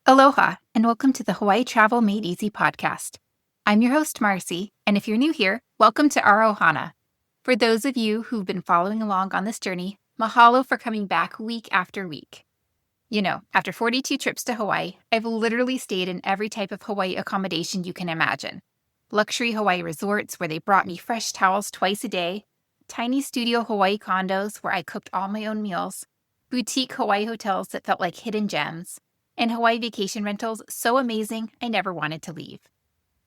Aloha, and welcome to the Hawaii Travel Made Easy podcast. I'm your host, Marcie, and if you're new here, welcome to our Ohana. For those of you who've been following along on this journey, mahalo for coming back week after week. You know, after 42 trips to Hawaii, I've literally stayed in every type of Hawaii accommodation you can imagine. Luxury Hawaii resorts where they brought me fresh towels twice a day, tiny studio Hawaii condos where I cooked all my own meals, boutique Hawaii hotels that felt like hidden gems, and Hawaii vacation rentals so amazing I never wanted to leave.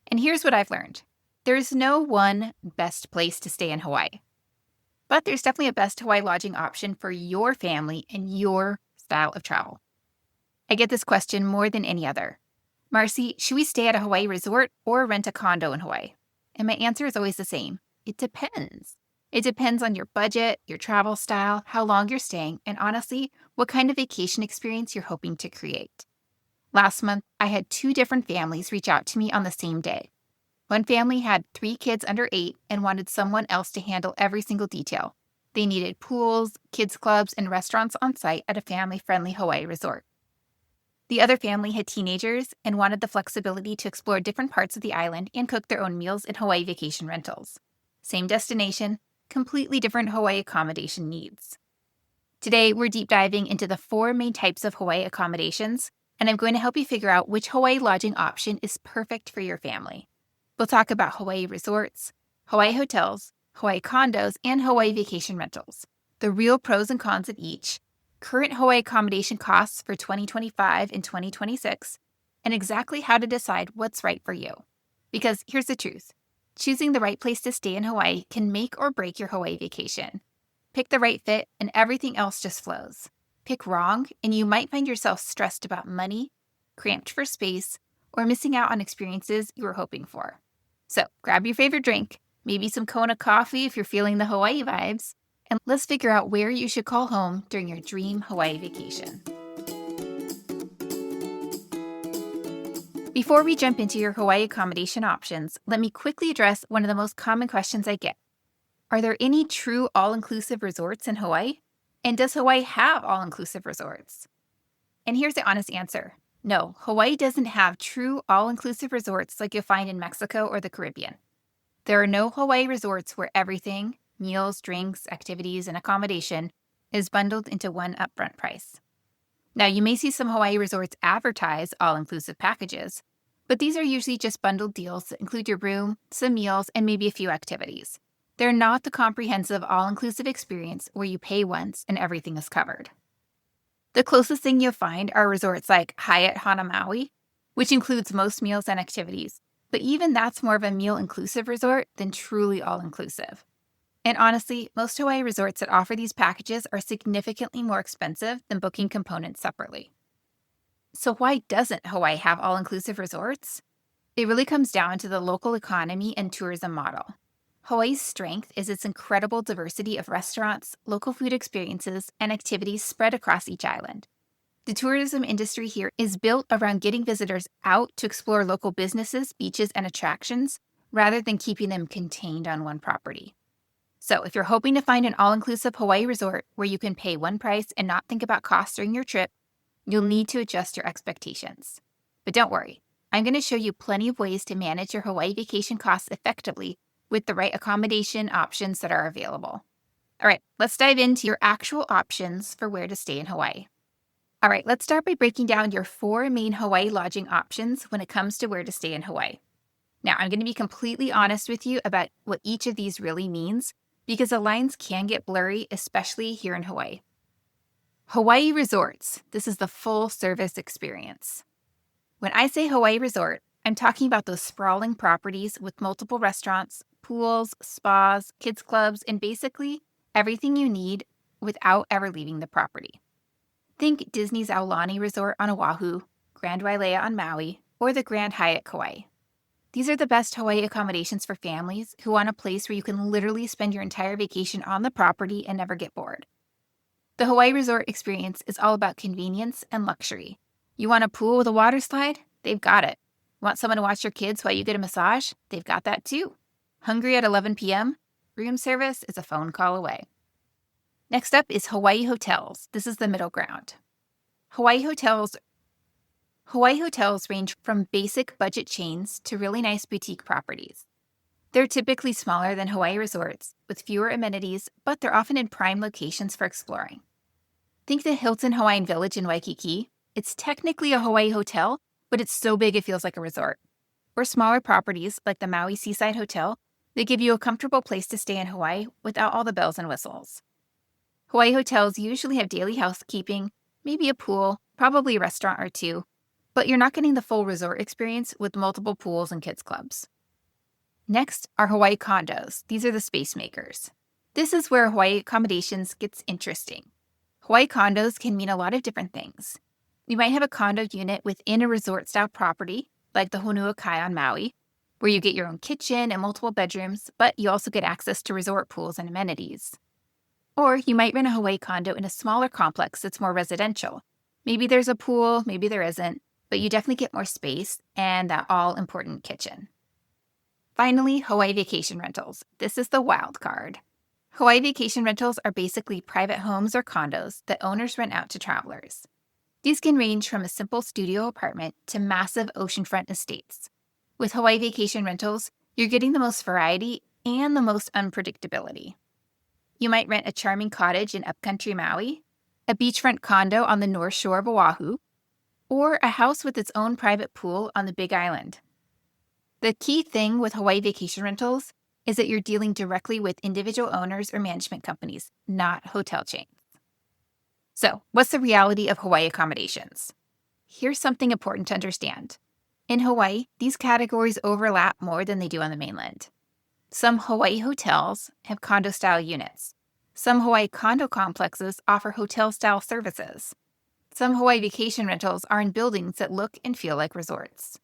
And here's what I've learned. There is no one best place to stay in Hawaii. But there's definitely a best Hawaii lodging option for your family and your style of travel. I get this question more than any other. Marcie, should we stay at a Hawaii resort or rent a condo in Hawaii? And my answer is always the same. It depends. It depends on your budget, your travel style, how long you're staying, and honestly, what kind of vacation experience you're hoping to create. Last month, I had 2 different families reach out to me on the same day. One family had 3 kids under 8 and wanted someone else to handle every single detail. They needed pools, kids clubs, and restaurants on site at a family-friendly Hawaii resort. The other family had teenagers and wanted the flexibility to explore different parts of the island and cook their own meals in Hawaii vacation rentals. Same destination, completely different Hawaii accommodation needs. Today, we're deep diving into the 4 main types of Hawaii accommodations, and I'm going to help you figure out which Hawaii lodging option is perfect for your family. We'll talk about Hawaii resorts, Hawaii hotels, Hawaii condos, and Hawaii vacation rentals, the real pros and cons of each, current Hawaii accommodation costs for 2025 and 2026, and exactly how to decide what's right for you. Because here's the truth. Choosing the right place to stay in Hawaii can make or break your Hawaii vacation. Pick the right fit and everything else just flows. Pick wrong and you might find yourself stressed about money, cramped for space, or missing out on experiences you were hoping for. So grab your favorite drink, maybe some Kona coffee if you're feeling the Hawaii vibes, and let's figure out where you should call home during your dream Hawaii vacation. Before we jump into your Hawaii accommodation options, let me quickly address one of the most common questions I get. Are there any true all-inclusive resorts in Hawaii? And does Hawaii have all-inclusive resorts? And here's the honest answer. No, Hawaii doesn't have true all-inclusive resorts like you'll find in Mexico or the Caribbean. There are no Hawaii resorts where everything, meals, drinks, activities, and accommodation, is bundled into one upfront price. Now, you may see some Hawaii resorts advertise all-inclusive packages, but these are usually just bundled deals that include your room, some meals, and maybe a few activities. They're not the comprehensive all-inclusive experience where you pay once and everything is covered. The closest thing you'll find are resorts like Hyatt Hana Maui, which includes most meals and activities, but even that's more of a meal-inclusive resort than truly all-inclusive. And honestly, most Hawaii resorts that offer these packages are significantly more expensive than booking components separately. So why doesn't Hawaii have all-inclusive resorts? It really comes down to the local economy and tourism model. Hawaii's strength is its incredible diversity of restaurants, local food experiences, and activities spread across each island. The tourism industry here is built around getting visitors out to explore local businesses, beaches, and attractions, rather than keeping them contained on one property. So if you're hoping to find an all-inclusive Hawaii resort where you can pay one price and not think about costs during your trip, you'll need to adjust your expectations. But don't worry, I'm going to show you plenty of ways to manage your Hawaii vacation costs effectively with the right accommodation options that are available. All right, let's dive into your actual options for where to stay in Hawaii. All right, let's start by breaking down your 4 main Hawaii lodging options when it comes to where to stay in Hawaii. Now, I'm going to be completely honest with you about what each of these really means because the lines can get blurry, especially here in Hawaii. Hawaii resorts. This is the full service experience. When I say Hawaii resort, I'm talking about those sprawling properties with multiple restaurants, pools, spas, kids clubs, and basically everything you need without ever leaving the property. Think Disney's Aulani Resort on Oahu, Grand Wailea on Maui, or the Grand Hyatt Kauai. These are the best Hawaii accommodations for families who want a place where you can literally spend your entire vacation on the property and never get bored. The Hawaii resort experience is all about convenience and luxury. You want a pool with a water slide? They've got it. Want someone to watch your kids while you get a massage? They've got that too. Hungry at 11 p.m.? Room service is a phone call away. Next up is Hawaii hotels. This is the middle ground. Hawaii hotels Hawaii hotels range from basic budget chains to really nice boutique properties. They're typically smaller than Hawaii resorts, with fewer amenities, but they're often in prime locations for exploring. Think the Hilton Hawaiian Village in Waikiki. It's technically a Hawaii hotel, but it's so big it feels like a resort. Or smaller properties like the Maui Seaside Hotel, they give you a comfortable place to stay in Hawaii without all the bells and whistles. Hawaii hotels usually have daily housekeeping, maybe a pool, probably a restaurant or two, but you're not getting the full resort experience with multiple pools and kids clubs. Next are Hawaii condos. These are the space makers. This is where Hawaii accommodations gets interesting. Hawaii condos can mean a lot of different things. You might have a condo unit within a resort-style property, like the Honua Kai on Maui, where you get your own kitchen and multiple bedrooms, but you also get access to resort pools and amenities. Or you might rent a Hawaii condo in a smaller complex that's more residential. Maybe there's a pool, maybe there isn't, but you definitely get more space and that all-important kitchen. Finally, Hawaii vacation rentals. This is the wild card. Hawaii vacation rentals are basically private homes or condos that owners rent out to travelers. These can range from a simple studio apartment to massive oceanfront estates. With Hawaii vacation rentals, you're getting the most variety and the most unpredictability. You might rent a charming cottage in upcountry Maui, a beachfront condo on the north shore of Oahu, or a house with its own private pool on the Big Island. The key thing with Hawaii vacation rentals is that you're dealing directly with individual owners or management companies, not hotel chains. So, what's the reality of Hawaii accommodations? Here's something important to understand. In Hawaii, these categories overlap more than they do on the mainland. Some Hawaii hotels have condo-style units. Some Hawaii condo complexes offer hotel-style services. Some Hawaii vacation rentals are in buildings that look and feel like resorts.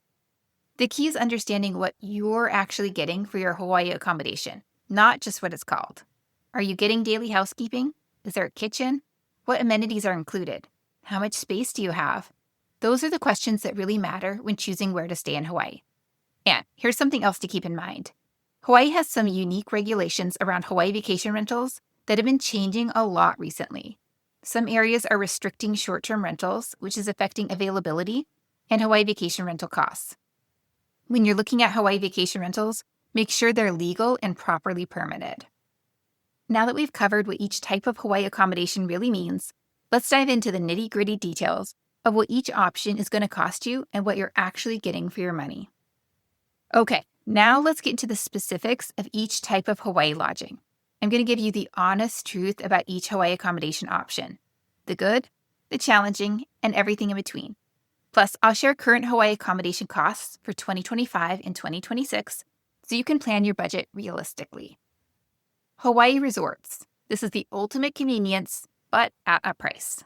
The key is understanding what you're actually getting for your Hawaii accommodation, not just what it's called. Are you getting daily housekeeping? Is there a kitchen? What amenities are included? How much space do you have? Those are the questions that really matter when choosing where to stay in Hawaii. And here's something else to keep in mind. Hawaii has some unique regulations around Hawaii vacation rentals that have been changing a lot recently. Some areas are restricting short-term rentals, which is affecting availability and Hawaii vacation rental costs. When you're looking at Hawaii vacation rentals, make sure they're legal and properly permitted. Now that we've covered what each type of Hawaii accommodation really means, let's dive into the nitty-gritty details of what each option is going to cost you and what you're actually getting for your money. Okay, now let's get into the specifics of each type of Hawaii lodging. I'm going to give you the honest truth about each Hawaii accommodation option, the good, the challenging, and everything in between. Plus, I'll share current Hawaii accommodation costs for 2025 and 2026 so you can plan your budget realistically. Hawaii resorts. This is the ultimate convenience, but at a price.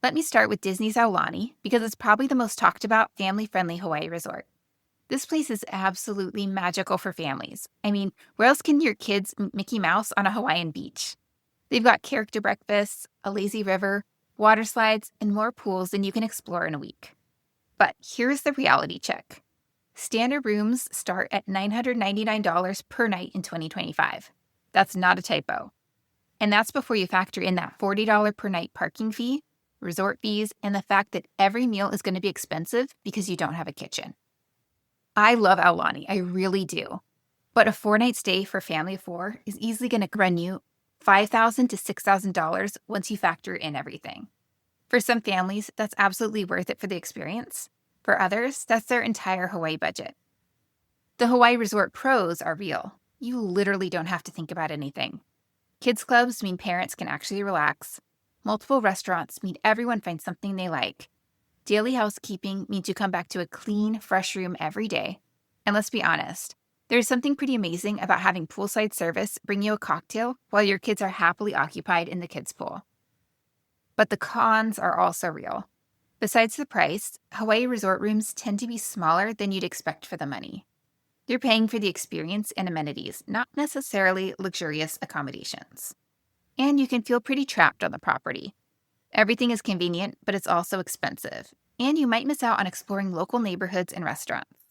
Let me start with Disney's Aulani because it's probably the most talked about family-friendly Hawaii resort. This place is absolutely magical for families. I mean, where else can your kids meet Mickey Mouse on a Hawaiian beach? They've got character breakfasts, a lazy river, water slides, and more pools than you can explore in a week. But here's the reality check. Standard rooms start at $999 per night in 2025. That's not a typo. And that's before you factor in that $40 per night parking fee, resort fees, and the fact that every meal is going to be expensive because you don't have a kitchen. I love Aulani, I really do. But a 4-night stay for a family of 4 is easily going to run you $5,000 to $6,000 once you factor in everything. For some families, that's absolutely worth it for the experience. For others, that's their entire Hawaii budget. The Hawaii Resort pros are real. You literally don't have to think about anything. Kids clubs mean parents can actually relax. Multiple restaurants mean everyone finds something they like. Daily housekeeping means you come back to a clean, fresh room every day. And let's be honest, there's something pretty amazing about having poolside service bring you a cocktail while your kids are happily occupied in the kids' pool. But the cons are also real. Besides the price, Hawaii resort rooms tend to be smaller than you'd expect for the money. You're paying for the experience and amenities, not necessarily luxurious accommodations. And you can feel pretty trapped on the property. Everything is convenient, but it's also expensive, and you might miss out on exploring local neighborhoods and restaurants.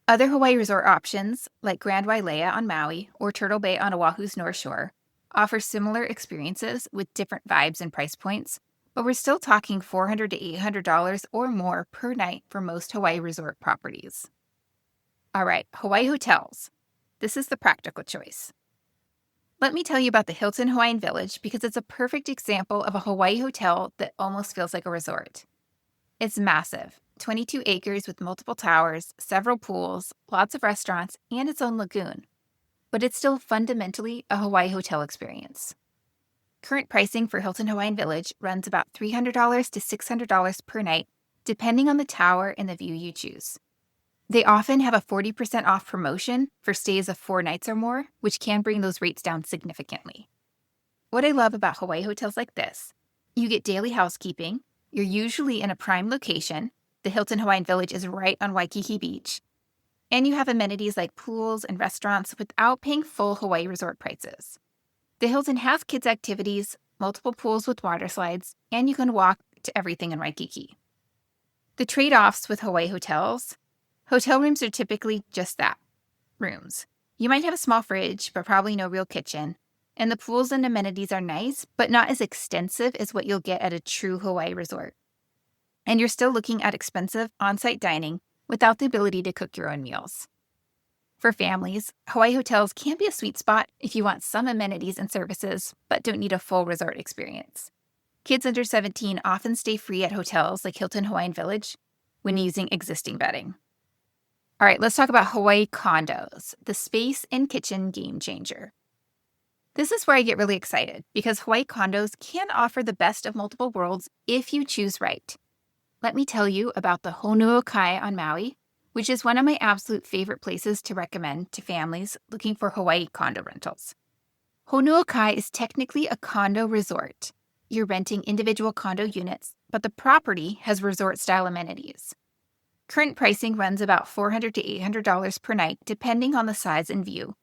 Other Hawaii resort options, like Grand Wailea on Maui or Turtle Bay on Oahu's North Shore, offer similar experiences with different vibes and price points, but we're still talking $400 to $800 or more per night for most Hawaii resort properties. All right, Hawaii hotels. This is the practical choice. Let me tell you about the Hilton Hawaiian Village because it's a perfect example of a Hawaii hotel that almost feels like a resort. It's massive, 22 acres with multiple towers, several pools, lots of restaurants, and its own lagoon. But it's still fundamentally a Hawaii hotel experience. Current pricing for Hilton Hawaiian Village runs about $300 to $600 per night, depending on the tower and the view you choose. They often have a 40% off promotion for stays of 4 nights or more, which can bring those rates down significantly. What I love about Hawaii hotels like this, you get daily housekeeping, you're usually in a prime location, the Hilton Hawaiian Village is right on Waikiki Beach, and you have amenities like pools and restaurants without paying full Hawaii resort prices. The Hilton has kids' activities, multiple pools with water slides, and you can walk to everything in Waikiki. The trade-offs with Hawaii hotels, hotel rooms are typically just that, rooms. You might have a small fridge, but probably no real kitchen, and the pools and amenities are nice, but not as extensive as what you'll get at a true Hawaii resort. And you're still looking at expensive on-site dining without the ability to cook your own meals. For families, Hawaii hotels can be a sweet spot if you want some amenities and services, but don't need a full resort experience. Kids under 17 often stay free at hotels like Hilton Hawaiian Village when using existing bedding. All right, let's talk about Hawaii condos, the space and kitchen game changer. This is where I get really excited because Hawaii condos can offer the best of multiple worlds if you choose right. Let me tell you about the Honua on Maui, which is one of my absolute favorite places to recommend to families looking for Hawaii condo rentals. Honua is technically a condo resort. You're renting individual condo units, but the property has resort-style amenities. Current pricing runs about $400 to $800 per night, depending on the size and view.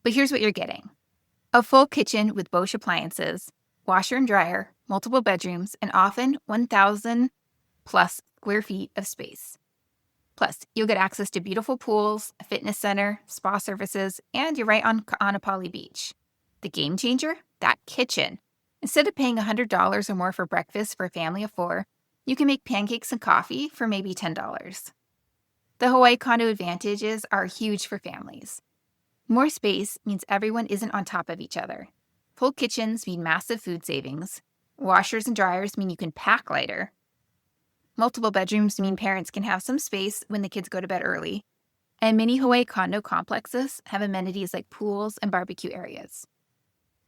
But here's what you're getting. A full kitchen with Bosch appliances, washer and dryer, multiple bedrooms, and often 1,000 plus square feet of space. Plus, you'll get access to beautiful pools, a fitness center, spa services, and you're right on Ka'anapali Beach. The game changer? That kitchen. Instead of paying $100 or more for breakfast for a family of 4, you can make pancakes and coffee for maybe $10. The Hawaii condo advantages are huge for families. More space means everyone isn't on top of each other. Full kitchens mean massive food savings. Washers and dryers mean you can pack lighter. Multiple bedrooms mean parents can have some space when the kids go to bed early. And many Hawaii condo complexes have amenities like pools and barbecue areas.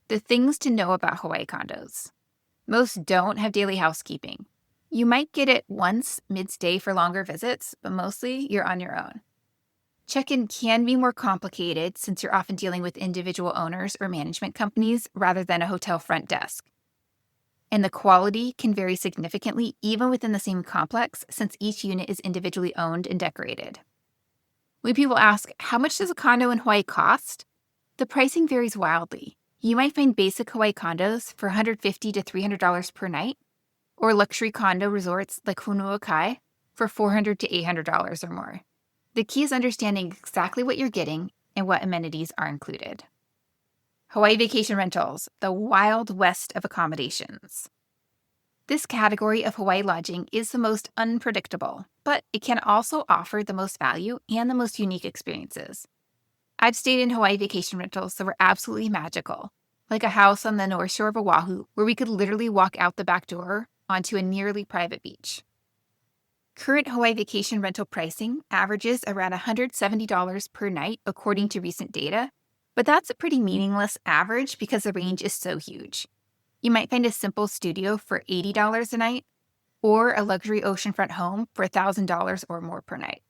The things to know about Hawaii condos. Most don't have daily housekeeping. You might get it once mid-stay for longer visits, but mostly you're on your own. Check-in can be more complicated since you're often dealing with individual owners or management companies rather than a hotel front desk. And the quality can vary significantly even within the same complex since each unit is individually owned and decorated. When people ask, how much does a condo in Hawaii cost? The pricing varies wildly. You might find basic Hawaii condos for $150 to $300 per night, or luxury condo resorts like Honua for $400 to $800 or more. The key is understanding exactly what you're getting and what amenities are included. Hawaii vacation rentals, the wild west of accommodations. This category of Hawaii lodging is the most unpredictable, but it can also offer the most value and the most unique experiences. I've stayed in Hawaii vacation rentals that were absolutely magical, like a house on the north shore of Oahu where we could literally walk out the back door onto a nearly private beach. Current Hawaii vacation rental pricing averages around $170 per night according to recent data, but that's a pretty meaningless average because the range is so huge. You might find a simple studio for $80 a night or a luxury oceanfront home for $1,000 or more per night.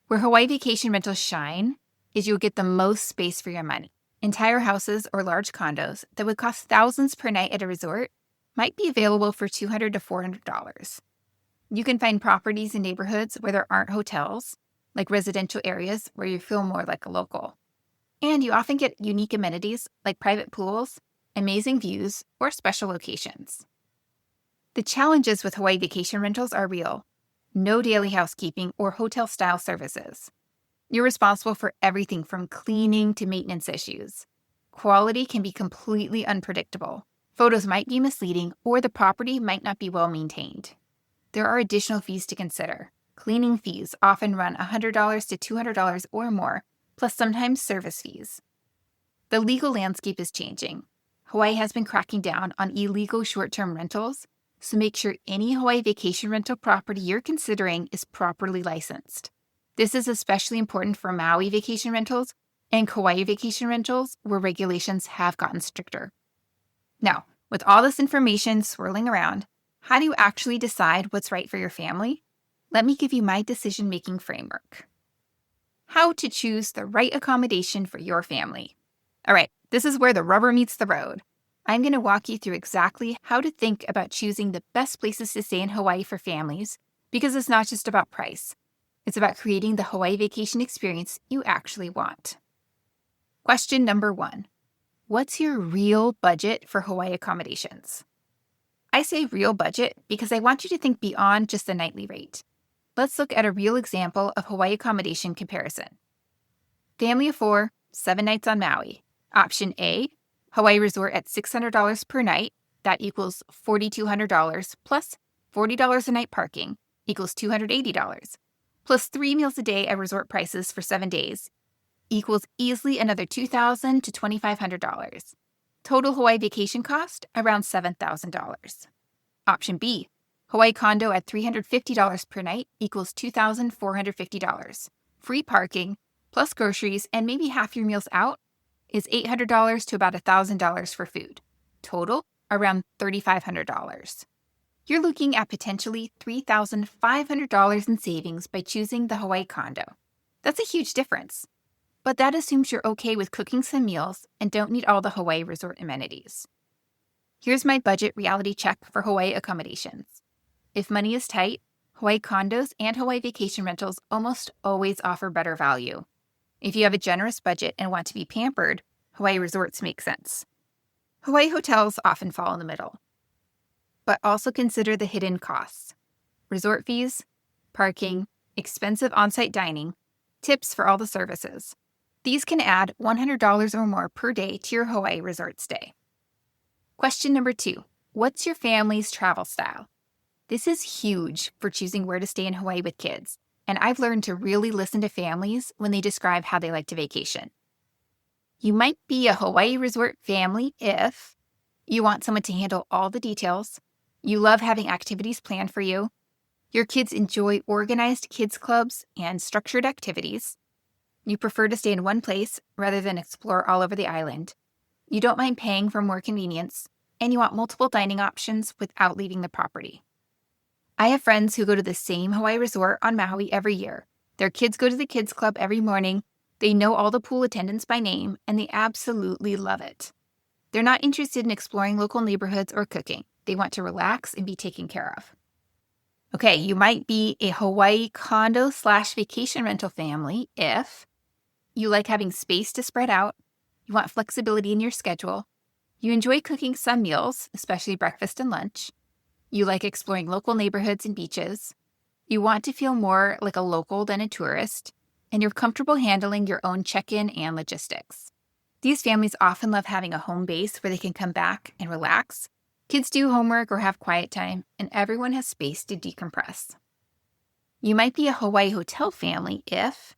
Where Hawaii vacation rentals shine is you'll get the most space for your money. Entire houses or large condos that would cost thousands per night at a resort might be available for $200 to $400. You can find properties in neighborhoods where there aren't hotels, like residential areas where you feel more like a local. And you often get unique amenities like private pools, amazing views, or special locations. The challenges with Hawaii vacation rentals are real. No daily housekeeping or hotel-style services. You're responsible for everything from cleaning to maintenance issues. Quality can be completely unpredictable. Photos might be misleading, or the property might not be well maintained. There are additional fees to consider. Cleaning fees often run $100 to $200 or more, plus sometimes service fees. The legal landscape is changing. Hawaii has been cracking down on illegal short-term rentals, so make sure any Hawaii vacation rental property you're considering is properly licensed. This is especially important for Maui vacation rentals and Kauai vacation rentals, where regulations have gotten stricter. Now, with all this information swirling around, how do you actually decide what's right for your family? Let me give you my decision-making framework. How to choose the right accommodation for your family. All right, this is where the rubber meets the road. I'm going to walk you through exactly how to think about choosing the best places to stay in Hawaii for families, because it's not just about price. It's about creating the Hawaii vacation experience you actually want. Question number 1. What's your real budget for Hawaii accommodations? I say real budget because I want you to think beyond just the nightly rate. Let's look at a real example of Hawaii accommodation comparison. Family of 4, 7 nights on Maui. Option A, Hawaii resort at $600 per night. That equals $4,200 plus $40 a night parking equals $280. Plus 3 meals a day at resort prices for 7 days equals easily another $2,000 to $2,500. Total Hawaii vacation cost around $7,000. Option B, Hawaii condo at $350 per night equals $2,450. Free parking, plus groceries, and maybe half your meals out is $800 to about $1,000 for food. Total, around $3,500. You're looking at potentially $3,500 in savings by choosing the Hawaii condo. That's a huge difference. But that assumes you're okay with cooking some meals and don't need all the Hawaii resort amenities. Here's my budget reality check for Hawaii accommodations. If money is tight, Hawaii condos and Hawaii vacation rentals almost always offer better value. If you have a generous budget and want to be pampered, Hawaii resorts make sense. Hawaii hotels often fall in the middle. But also consider the hidden costs: resort fees, parking, expensive on-site dining, tips for all the services. These can add $100 or more per day to your Hawaii resort stay. Question number 2. What's your family's travel style? This is huge for choosing where to stay in Hawaii with kids, and I've learned to really listen to families when they describe how they like to vacation. You might be a Hawaii resort family if you want someone to handle all the details, you love having activities planned for you, your kids enjoy organized kids clubs and structured activities, you prefer to stay in one place rather than explore all over the island, you don't mind paying for more convenience, and you want multiple dining options without leaving the property. I have friends who go to the same Hawaii resort on Maui every year. Their kids go to the kids club every morning, they know all the pool attendants by name, and they absolutely love it. They're not interested in exploring local neighborhoods or cooking. They want to relax and be taken care of. Okay, you might be a Hawaii condo/vacation rental family if you like having space to spread out, you want flexibility in your schedule, you enjoy cooking some meals, especially breakfast and lunch, you like exploring local neighborhoods and beaches, you want to feel more like a local than a tourist, and you're comfortable handling your own check-in and logistics. These families often love having a home base where they can come back and relax. Kids do homework or have quiet time, and everyone has space to decompress. You might be a Hawaii hotel family if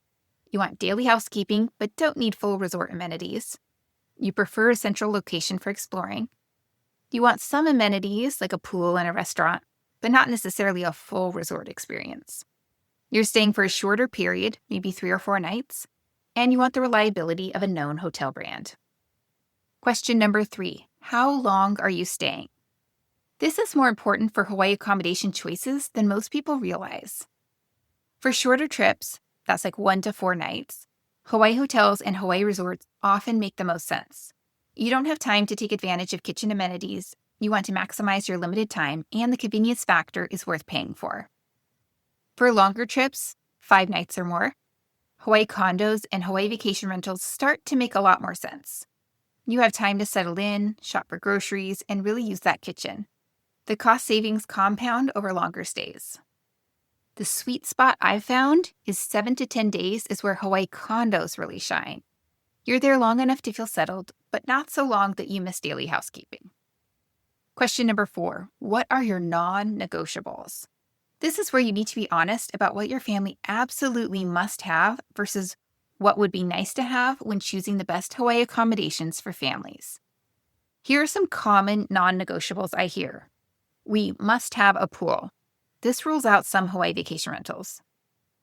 you want daily housekeeping but don't need full resort amenities. You prefer a central location for exploring. You want some amenities like a pool and a restaurant, but not necessarily a full resort experience. You're staying for a shorter period, maybe 3 or 4 nights, and you want the reliability of a known hotel brand. Question number 3. How long are you staying? This is more important for Hawaii accommodation choices than most people realize. For shorter trips, that's like 1 to 4 nights, Hawaii hotels and Hawaii resorts often make the most sense. You don't have time to take advantage of kitchen amenities, you want to maximize your limited time, and the convenience factor is worth paying for. For longer trips, 5 nights or more, Hawaii condos and Hawaii vacation rentals start to make a lot more sense. You have time to settle in, shop for groceries, and really use that kitchen. The cost savings compound over longer stays. The sweet spot I've found is 7 to 10 days is where Hawaii condos really shine. You're there long enough to feel settled, but not so long that you miss daily housekeeping. Question number 4, what are your non-negotiables? This is where you need to be honest about what your family absolutely must have versus what would be nice to have when choosing the best Hawaii accommodations for families. Here are some common non-negotiables I hear. We must have a pool. This rules out some Hawaii vacation rentals.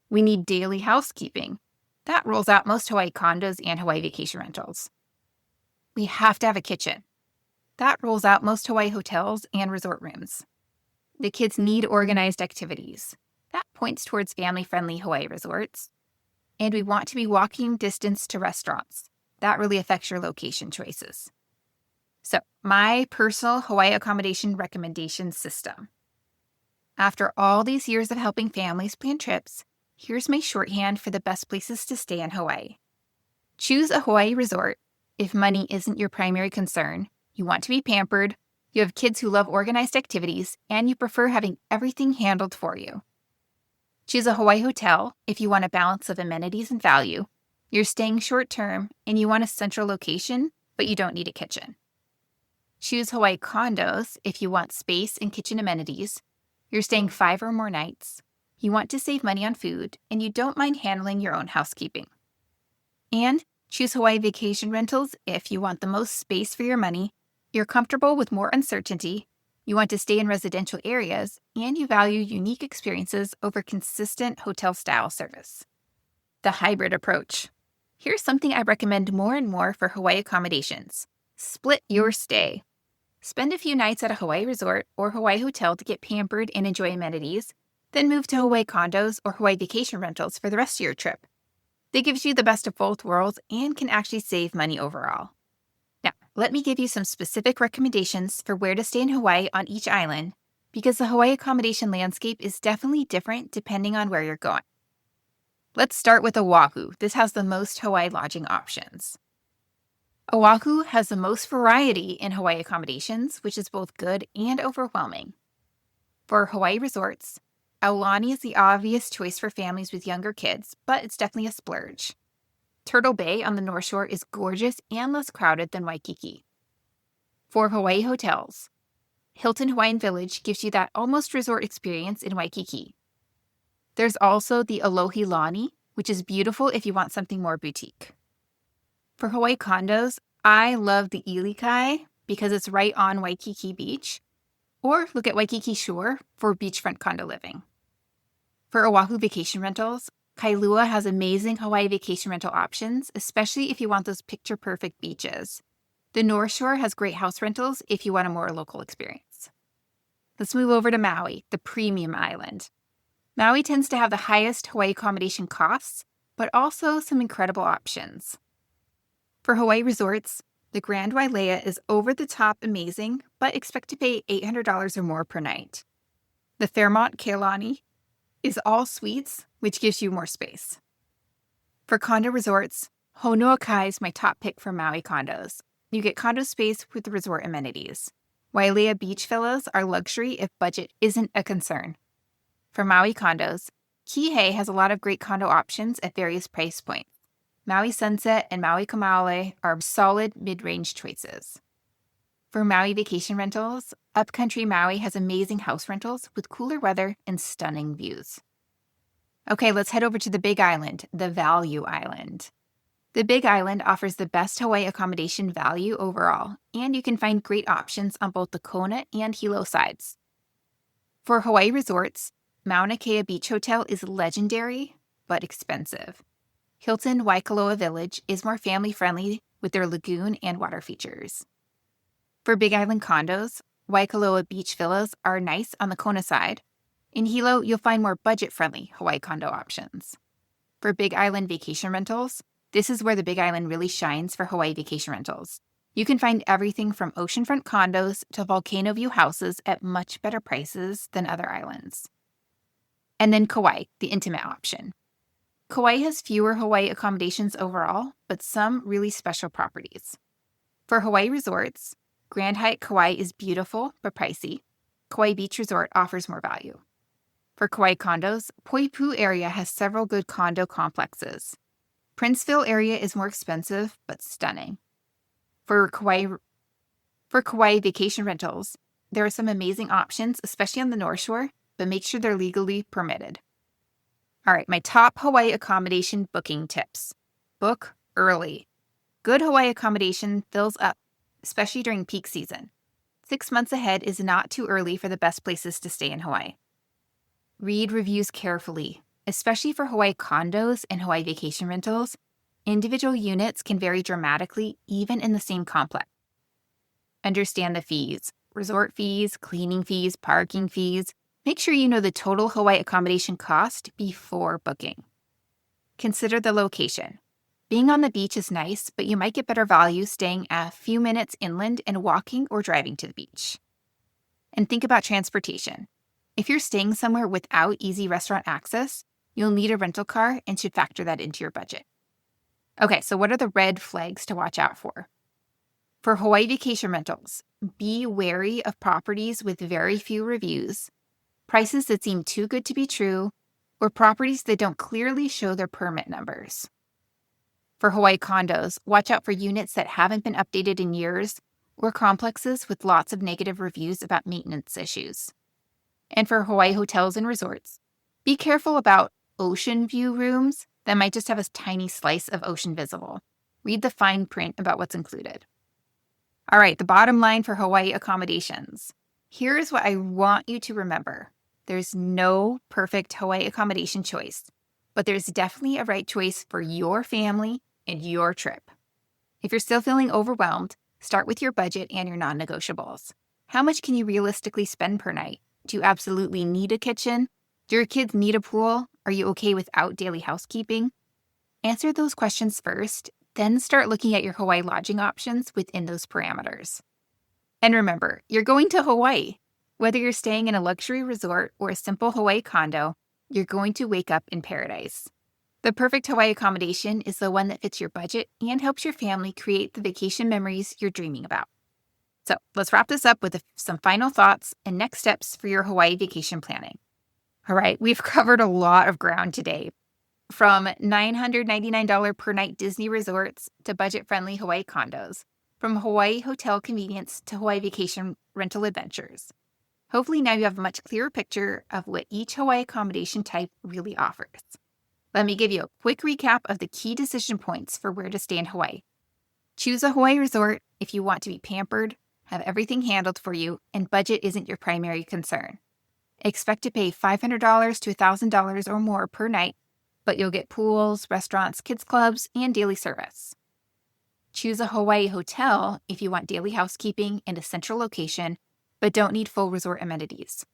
We need daily housekeeping. That rules out most Hawaii condos and Hawaii vacation rentals. We have to have a kitchen. That rules out most Hawaii hotels and resort rooms. The kids need organized activities. That points towards family-friendly Hawaii resorts. And we want to be walking distance to restaurants. That really affects your location choices. So, my personal Hawaii accommodation recommendation system. After all these years of helping families plan trips, here's my shorthand for the best places to stay in Hawaii. Choose a Hawaii resort if money isn't your primary concern, you want to be pampered, you have kids who love organized activities, and you prefer having everything handled for you. Choose a Hawaii hotel if you want a balance of amenities and value, you're staying short-term, and you want a central location, but you don't need a kitchen. Choose Hawaii condos if you want space and kitchen amenities, you're staying 5 or more nights, you want to save money on food, and you don't mind handling your own housekeeping. And choose Hawaii vacation rentals if you want the most space for your money, you're comfortable with more uncertainty, you want to stay in residential areas, and you value unique experiences over consistent hotel-style service. The hybrid approach. Here's something I recommend more and more for Hawaii accommodations. Split your stay. Spend a few nights at a Hawaii resort or Hawaii hotel to get pampered and enjoy amenities, then move to Hawaii condos or Hawaii vacation rentals for the rest of your trip. That gives you the best of both worlds and can actually save money overall. Now, let me give you some specific recommendations for where to stay in Hawaii on each island, because the Hawaii accommodation landscape is definitely different depending on where you're going. Let's start with Oahu. This has the most Hawaii lodging options. Oahu has the most variety in Hawaii accommodations, which is both good and overwhelming. For Hawaii resorts, Aulani is the obvious choice for families with younger kids, but it's definitely a splurge. Turtle Bay on the North Shore is gorgeous and less crowded than Waikiki. For Hawaii hotels, Hilton Hawaiian Village gives you that almost resort experience in Waikiki. There's also the Alohi Lani, which is beautiful if you want something more boutique. For Hawaii condos, I love the Ilikai because it's right on Waikiki Beach, or look at Waikiki Shore for beachfront condo living. For Oahu vacation rentals, Kailua has amazing Hawaii vacation rental options, especially if you want those picture-perfect beaches. The North Shore has great house rentals if you want a more local experience. Let's move over to Maui, the premium island. Maui tends to have the highest Hawaii accommodation costs, but also some incredible options. For Hawaii resorts, the Grand Wailea is over-the-top amazing, but expect to pay $800 or more per night. The Fairmont Kealani is all suites, which gives you more space. For condo resorts, Honoakai is my top pick for Maui condos. You get condo space with resort amenities. Wailea beach villas are luxury if budget isn't a concern. For Maui condos, Kihei has a lot of great condo options at various price points. Maui Sunset and Maui Kamale are solid mid-range choices. For Maui vacation rentals, Upcountry Maui has amazing house rentals with cooler weather and stunning views. Okay, let's head over to the Big Island, the Value Island. The Big Island offers the best Hawaii accommodation value overall, and you can find great options on both the Kona and Hilo sides. For Hawaii resorts, Mauna Kea Beach Hotel is legendary, but expensive. Hilton Waikoloa Village is more family-friendly with their lagoon and water features. For Big Island condos, Waikoloa Beach villas are nice on the Kona side. In Hilo, you'll find more budget-friendly Hawaii condo options. For Big Island vacation rentals, this is where the Big Island really shines for Hawaii vacation rentals. You can find everything from oceanfront condos to volcano view houses at much better prices than other islands. And then Kauai, the intimate option. Kauai has fewer Hawaii accommodations overall, but some really special properties. For Hawaii resorts, Grand Hyatt Kauai is beautiful but pricey. Kauai Beach Resort offers more value. For Kauai condos, Poipu area has several good condo complexes. Princeville area is more expensive but stunning. For Kauai vacation rentals, there are some amazing options, especially on the North Shore, but make sure they're legally permitted. All right, my top Hawaii accommodation booking tips. Book early. Good Hawaii accommodation fills up, especially during peak season. 6 months ahead is not too early for the best places to stay in Hawaii. Read reviews carefully, especially for Hawaii condos and Hawaii vacation rentals. Individual units can vary dramatically even in the same complex. Understand the fees, resort fees, cleaning fees, parking fees. Make sure you know the total Hawaii accommodation cost before booking. Consider the location. Being on the beach is nice, but you might get better value staying a few minutes inland and walking or driving to the beach. And think about transportation. If you're staying somewhere without easy restaurant access, you'll need a rental car and should factor that into your budget. Okay, so what are the red flags to watch out for? For Hawaii vacation rentals, be wary of properties with very few reviews, prices that seem too good to be true, or properties that don't clearly show their permit numbers. For Hawaii condos, watch out for units that haven't been updated in years or complexes with lots of negative reviews about maintenance issues. And for Hawaii hotels and resorts, be careful about ocean view rooms that might just have a tiny slice of ocean visible. Read the fine print about what's included. All right, the bottom line for Hawaii accommodations. Here's what I want you to remember. There's no perfect Hawaii accommodation choice, but there's definitely a right choice for your family and your trip. If you're still feeling overwhelmed, start with your budget and your non-negotiables. How much can you realistically spend per night? Do you absolutely need a kitchen? Do your kids need a pool? Are you okay without daily housekeeping? Answer those questions first, then start looking at your Hawaii lodging options within those parameters. And remember, you're going to Hawaii. Whether you're staying in a luxury resort or a simple Hawaii condo, you're going to wake up in paradise. The perfect Hawaii accommodation is the one that fits your budget and helps your family create the vacation memories you're dreaming about. So let's wrap this up with some final thoughts and next steps for your Hawaii vacation planning. All right, we've covered a lot of ground today. From $999 per night Disney resorts to budget-friendly Hawaii condos. From Hawaii hotel convenience to Hawaii vacation rental adventures. Hopefully now you have a much clearer picture of what each Hawaii accommodation type really offers. Let me give you a quick recap of the key decision points for where to stay in Hawaii. Choose a Hawaii resort if you want to be pampered, have everything handled for you, and budget isn't your primary concern. Expect to pay $500 to $1,000 or more per night, but you'll get pools, restaurants, kids clubs, and daily service. Choose a Hawaii hotel if you want daily housekeeping and a central location, but don't need full resort amenities.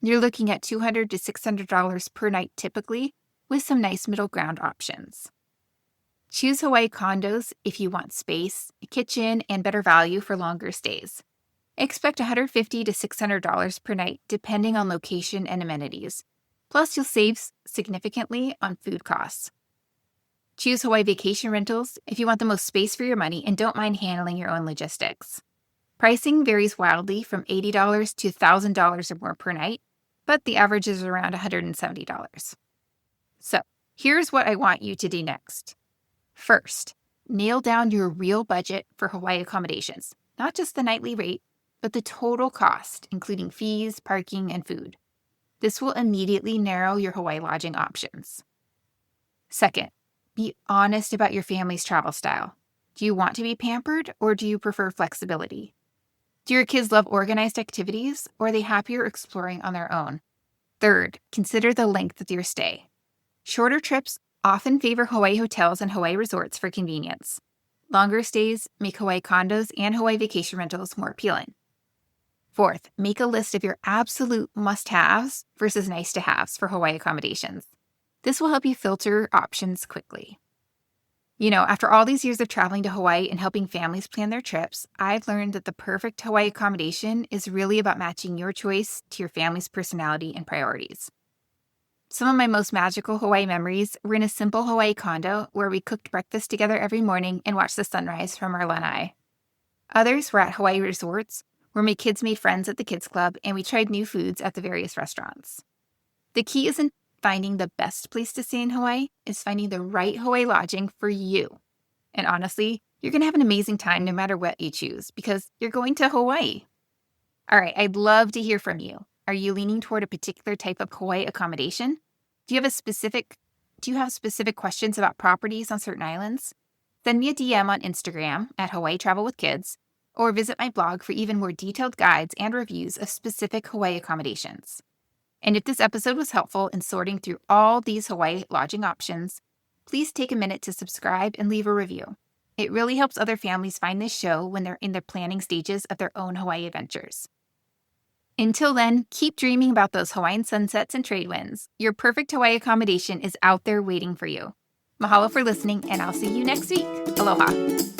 You're looking at $200 to $600 per night typically, with some nice middle ground options. Choose Hawaii condos if you want space, a kitchen, and better value for longer stays. Expect $150 to $600 per night depending on location and amenities. Plus, you'll save significantly on food costs. Choose Hawaii vacation rentals if you want the most space for your money and don't mind handling your own logistics. Pricing varies wildly from $80 to $1,000 or more per night, but the average is around $170. So, here's what I want you to do next. First, nail down your real budget for Hawaii accommodations, not just the nightly rate, but the total cost, including fees, parking, and food. This will immediately narrow your Hawaii lodging options. Second, be honest about your family's travel style. Do you want to be pampered or do you prefer flexibility? Do your kids love organized activities or are they happier exploring on their own? Third, consider the length of your stay. Shorter trips often favor Hawaii hotels and Hawaii resorts for convenience. Longer stays make Hawaii condos and Hawaii vacation rentals more appealing. Fourth, make a list of your absolute must-haves versus nice-to-haves for Hawaii accommodations. This will help you filter options quickly. You know, after all these years of traveling to Hawaii and helping families plan their trips, I've learned that the perfect Hawaii accommodation is really about matching your choice to your family's personality and priorities. Some of my most magical Hawaii memories were in a simple Hawaii condo where we cooked breakfast together every morning and watched the sunrise from our lanai. Others were at Hawaii resorts where my kids made friends at the kids club and we tried new foods at the various restaurants. The key isn't finding the best place to stay in Hawaii, it's finding the right Hawaii lodging for you. And honestly, you're going to have an amazing time no matter what you choose because you're going to Hawaii. All right, I'd love to hear from you. Are you leaning toward a particular type of Hawaii accommodation? Do you have specific questions about properties on certain islands? Send me a DM on Instagram at Hawaii Travel with Kids, or visit my blog for even more detailed guides and reviews of specific Hawaii accommodations. And if this episode was helpful in sorting through all these Hawaii lodging options, please take a minute to subscribe and leave a review. It really helps other families find this show when they're in the planning stages of their own Hawaii adventures. Until then, keep dreaming about those Hawaiian sunsets and trade winds. Your perfect Hawaii accommodation is out there waiting for you. Mahalo for listening, and I'll see you next week. Aloha.